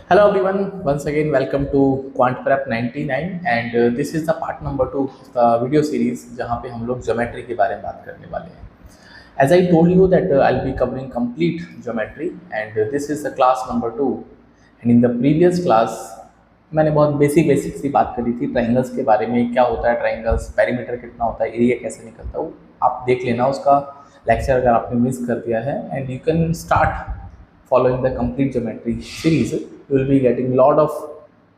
Hello everyone, once again welcome to Quant Prep 99 and this is the part number 2 of the video series जहाँ पे हम लोग geometry के बारे में बात करने वाले हैं. As I told you that I'll be covering complete geometry and this is the class number 2 and in the previous class मैंने बहुत बेसिक सी बात करी थी ट्राइंगल्स के बारे में. क्या होता है ट्राइंगल्स, पेरीमीटर कितना होता है, एरिया कैसे निकलता है, वो आप देख लेना उसका लेक्चर अगर आपने मिस कर दिया है. And you can start following the complete geometry series. You will be getting lot of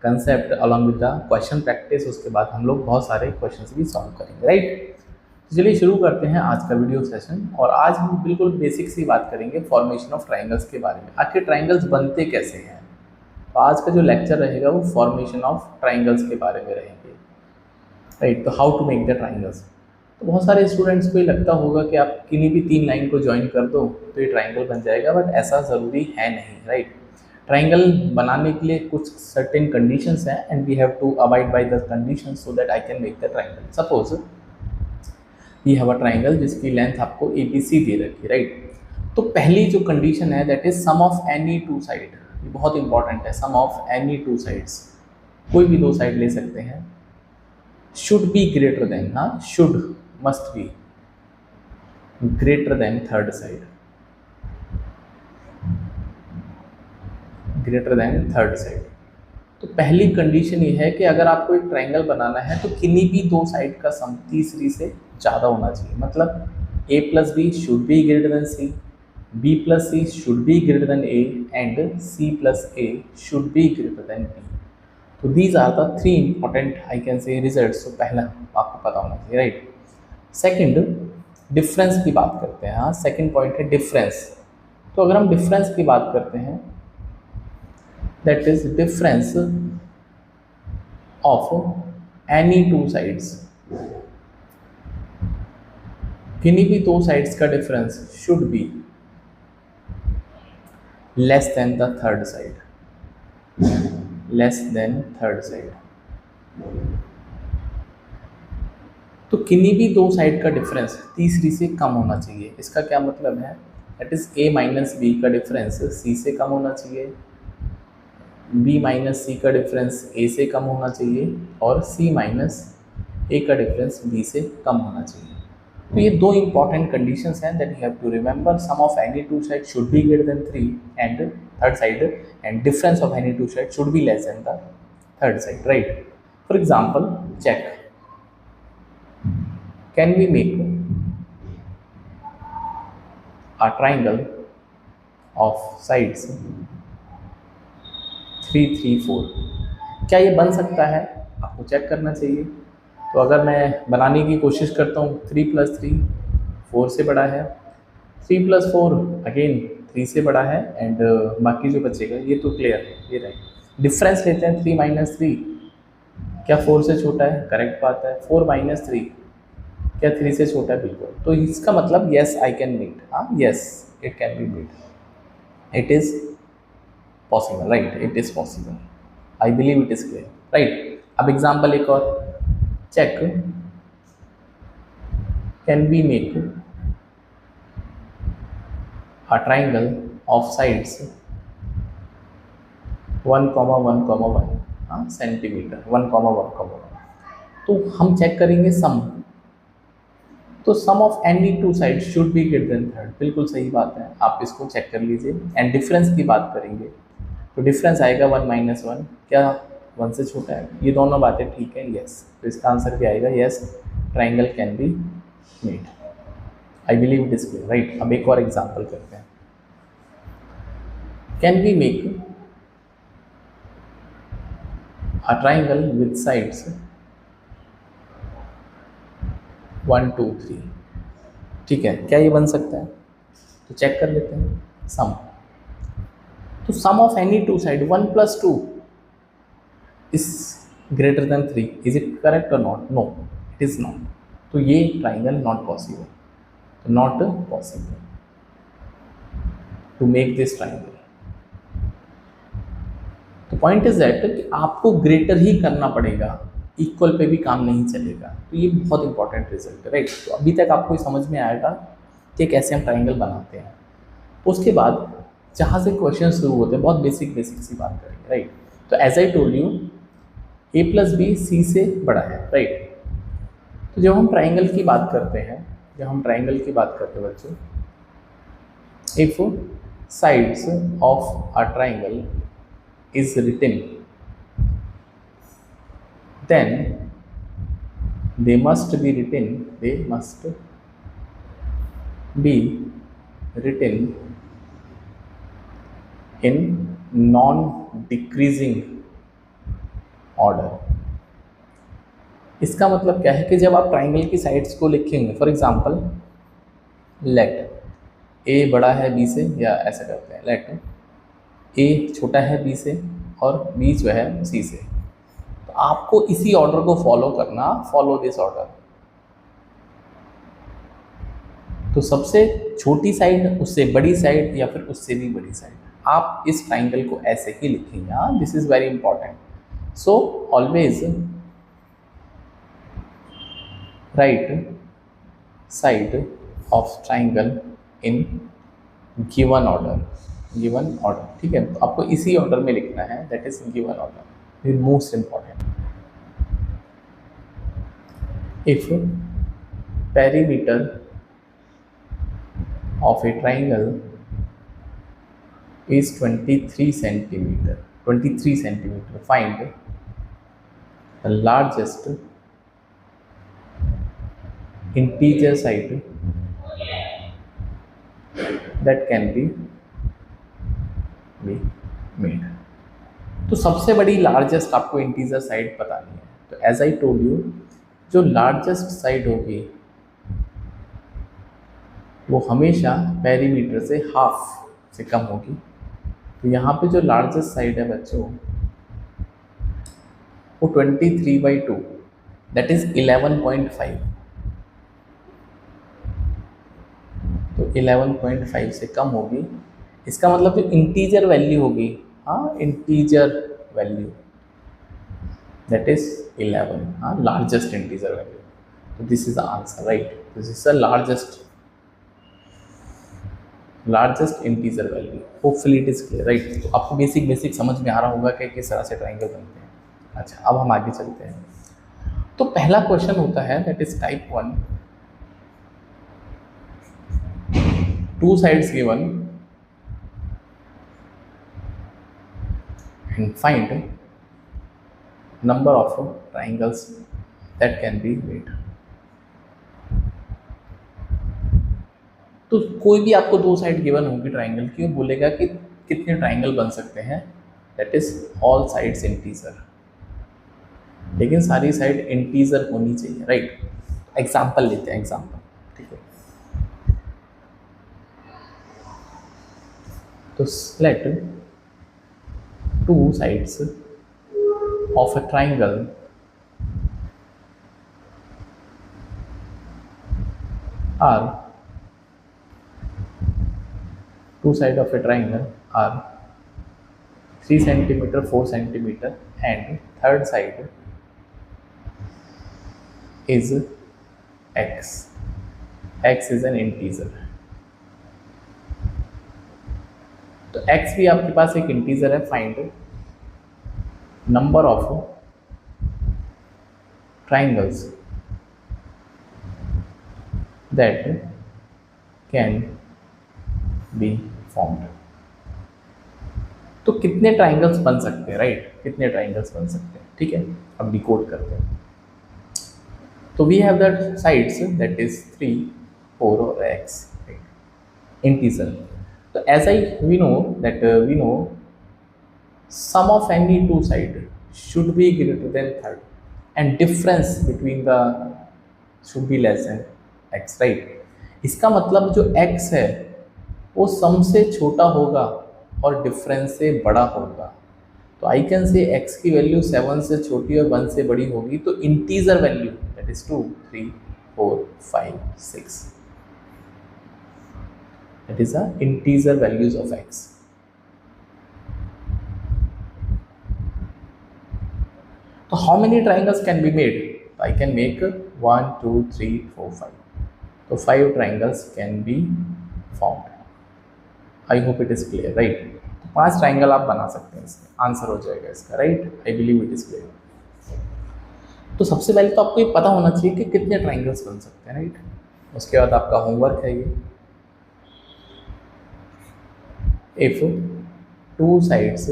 concept along with the question practice. उसके बाद हम लोग बहुत सारे क्वेश्चंस भी सॉल्व करेंगे, राइट. तो चलिए शुरू करते हैं आज का वीडियो सेशन. और आज हम बिल्कुल बेसिक सी बात करेंगे फॉर्मेशन ऑफ ट्राइंगल्स के बारे में. आखिर ट्राइंगल्स बनते कैसे हैं. तो आज का जो लेक्चर रहेगा वो फॉर्मेशन ऑफ ट्राइंगल्स के बारे में रहेंगे, राइट. तो how to make the triangles. तो बहुत सारे स्टूडेंट्स को ये लगता होगा कि आप किन्हीं भी 3 लाइन को ज्वाइन कर दो तो ये ट्राइंगल बन जाएगा, बट ऐसा ज़रूरी है नहीं, राइट. ट्राइंगल बनाने के लिए कुछ सर्टेन कंडीशंस हैं and we have to abide by the conditions so that I can make the triangle. Suppose we have a triangle जिसकी लेंथ आपको ABC दे रखी है, राइट. तो पहली जो कंडीशन है that is sum of any two side. ये बहुत इंपॉर्टेंट है. Sum of any two sides, कोई भी दो साइड ले सकते हैं. शुड बी ग्रेटर देन, हाँ, should must be greater than third side, greater than third side. तो पहली कंडीशन ये है कि अगर आपको एक ट्राइंगल बनाना है तो किन्हीं भी दो साइड का सम तीसरी से ज़्यादा होना चाहिए. मतलब A plus B should be greater than C, B plus C should be greater than A and C plus A should be greater than B. तो these are the three important I can say results. तो पहला आपको पता होना चाहिए, right. Second, difference की बात करते हैं. हाँ, सेकंड पॉइंट है डिफरेंस. तो अगर हम डिफरेंस की बात करते हैं that is difference of any two sides. किन्हीं भी दो साइड्स का difference should be less than the third side, less than third side. तो किन्हीं भी दो साइड का डिफरेंस तीसरी से कम होना चाहिए. इसका क्या मतलब है, that is A minus B का डिफरेंस C से कम होना चाहिए, B माइनस C का डिफरेंस A से कम होना चाहिए और C माइनस A का डिफरेंस B से कम होना चाहिए. तो ये दो इंपॉर्टेंट कंडीशंस हैं that you have to remember. Sum of any two side should be greater than 3 and third side and difference of any two side should be less than the third side, right. For example check, can we make a triangle of sides 3 3 4. क्या ये बन सकता है, आपको check करना चाहिए. तो अगर मैं बनाने की कोशिश करता हूँ 3 + 3 4 से बड़ा है, 3 + 4 अगेन 3 से बड़ा है एंड बाकी जो बचेगा ये तो क्लियर है, ये राइट. डिफरेंस लेते हैं 3 - 3, क्या 4 से छोटा है, करेक्ट बात है. 4 - 3 क्या 3 से छोटा है, बिल्कुल. तो इसका मतलब येस आई कैन मीट. हाँ, yes it can be meet, it is possible, right. It is possible, I believe it is clear, right. अब एग्जाम्पल एक और check, can be make a triangle of sides 1,1,1 centimetre, 1,1,1. तो हम check करेंगे sum. तो sum of any two side should be greater than third, बिल्कुल सही बात है, आप इसको चेक कर लीजिए. एंड डिफरेंस की बात करेंगे तो डिफरेंस आएगा 1 - 1, क्या 1 से छोटा है. ये दोनों बातें ठीक है, यस. तो इसका आंसर भी आएगा yes, triangle can be made. I believe it is clear, right. अब एक और एग्जाम्पल करते हैं. Can be make a triangle with sides 1 2 3. ठीक है, क्या ये बन सकता है, तो चेक कर लेते हैं. सम, तो sum of any two side 1 + 2 is greater than 3. Is it correct और not, no it is not. तो ये ट्राइंगल नॉट पॉसिबल, तो not possible to make this triangle. तो पॉइंट इज दैट कि आपको ग्रेटर ही करना पड़ेगा, इक्वल पे भी काम नहीं चलेगा. तो ये बहुत इंपॉर्टेंट रिजल्ट है, राइट. तो अभी तक आपको समझ में आएगा कि कैसे हम ट्राइंगल बनाते हैं. उसके बाद जहाँ से क्वेश्चन शुरू होते हैं, बहुत बेसिक बेसिक सी बात करेंगे, राइट। तो as I told you, A plus B C से बड़ा है, राइट। तो जब हम ट्राइंगल की बात करते हैं, बच्चों, if sides of a triangle is written, then they must be written in non decreasing order। इसका मतलब क्या है कि जब आप ट्राइंगल की साइड्स को लिखेंगे, फॉर एग्जांपल लेट ए बड़ा है बी से, या ऐसा करते हैं, लेट ए छोटा है बी से और बी जो है सी से, तो आपको इसी ऑर्डर को फॉलो करना, फॉलो दिस ऑर्डर। तो सबसे छोटी साइड, उससे बड़ी साइड, या फिर उससे भी बड़ी साइड, आप इस ट्राइंगल को ऐसे ही लिखेंगे। हाँ, this is very important. So always right side of triangle in given order, ठीक है। तो आपको इसी ऑर्डर में लिखना है, that is given order, is most important. If perimeter of a triangle is 23 centimeter, find the largest integer side that can be made। तो सबसे बड़ी लार्जेस्ट आपको इंटीजर साइड बतानी है। तो एज आई टोल्ड यू, जो लार्जेस्ट साइड होगी वो हमेशा पेरीमीटर से हाफ से कम होगी। तो यहाँ पे जो लार्जेस्ट साइड है बच्चों, वो 23/2, दैट इज 11.5। तो 11.5 से कम होगी, इसका मतलब जो इंटीजर वैल्यू होगी, हाँ, इंटीजर वैल्यू दैट इज 11, हाँ, लार्जेस्ट इंटीजर वैल्यू। तो this is the answer, right. This is the largest integer value. Hopefully it is clear, right. तो आपको बेसिक समझ में आ रहा होगा कि किस तरह से ट्राइंगल बनते हैं। अच्छा, अब हम आगे चलते हैं। तो पहला क्वेश्चन होता है, that is type 1, 2 sides given and find number of triangles that can be made। तो कोई भी आपको 2 साइड गिवन होगी ट्राइंगल की, बोलेगा कि कितने ट्राइंगल बन सकते हैं, that is all sides integer, लेकिन सारी साइड इंटीजर होनी चाहिए, राइट। एग्जाम्पल लेते हैं, एग्जाम्पल, ठीक है। तो let 2 sides of a triangle are 3 centimeter, 4 centimeter, and third side is x. x is an integer। तो x भी आपके पास एक इंटीजर है। Find number of triangles that can be formed. तो कितने ट्राइंगल्स बन सकते हैं, राइट, कितने ट्राइंगल्स बन सकते हैं, ठीक है। अब डिकोड करते हैं। तो we have that sides that is 3, 4 और x, इंटीजर। So as we know that sum of any 2 side should be greater than third, and difference between the should be less than x, right। इसका मतलब जो x है वो सम से छोटा होगा और डिफरेंस से बड़ा होगा। तो आई कैन से x की वैल्यू 7 से छोटी और 1 से बड़ी होगी, तो integer value that is 2, 3, 4, 5, 6, that is the integer values of x। So how many triangles can be made? I can make 1, 2, 3, 4, 5। So 5 triangles can be formed। I hope it is clear, right. तो 5 triangle आप बना सकते हैं, इसमें answer हो जाएगा इसका, right. I believe it is clear. तो सबसे पहले तो आपको ये पता होना चाहिए कि कितने ट्राइंगल्स बन सकते हैं, राइट। उसके बाद आपका होमवर्क है ये, if 2 sides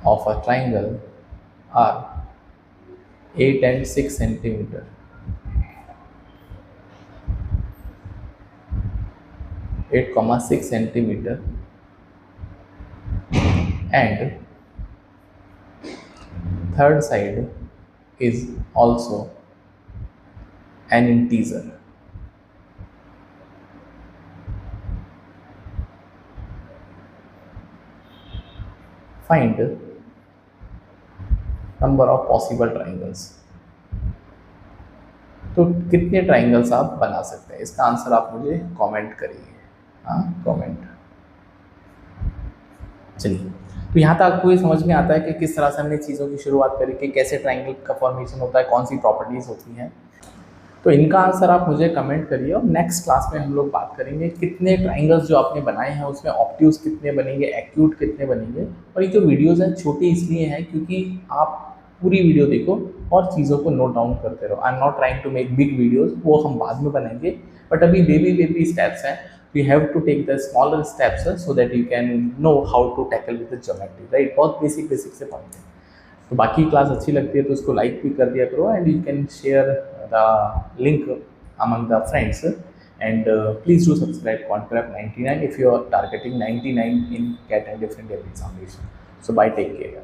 of a triangle are 8 and 6 centimeter, 8, 6 centimeter, and third side is also an integer. Find number of possible triangles. तो कितने ट्राइंगल्स आप बना सकते हैं, इसका आंसर आप मुझे कमेंट करिए। हाँ, कमेंट। चलिए, तो यहाँ तक आपको ये समझ में आता है कि किस तरह से हमने चीज़ों की शुरुआत करी, कि कैसे ट्राइंगल का फॉर्मेशन होता है, कौन सी प्रॉपर्टीज़ होती हैं। तो इनका आंसर आप मुझे कमेंट करिए, और नेक्स्ट क्लास में हम लोग बात करेंगे कितने ट्राइंगल्स जो आपने बनाए हैं उसमें ऑब्ट्यूज कितने बनेंगे, एक्यूट कितने बनेंगे। और ये जो वीडियोज़ हैं छोटी इसलिए हैं क्योंकि आप पूरी वीडियो देखो और चीज़ों को नोट डाउन करते रहो। I am not trying to make big videos, वो हम बाद में बनाएंगे, बट अभी बेबी स्टेप्स हैं। You have to take the smaller steps so that you can know how to tackle with the geometry, right। बहुत बेसिक से point है। तो बाकी क्लास अच्छी लगती है तो उसको लाइक भी कर दिया करो, and you can share the link among the friends, and please do subscribe QuantPrep 99 if you are targeting 99 in CAT and different examination. So bye, take care.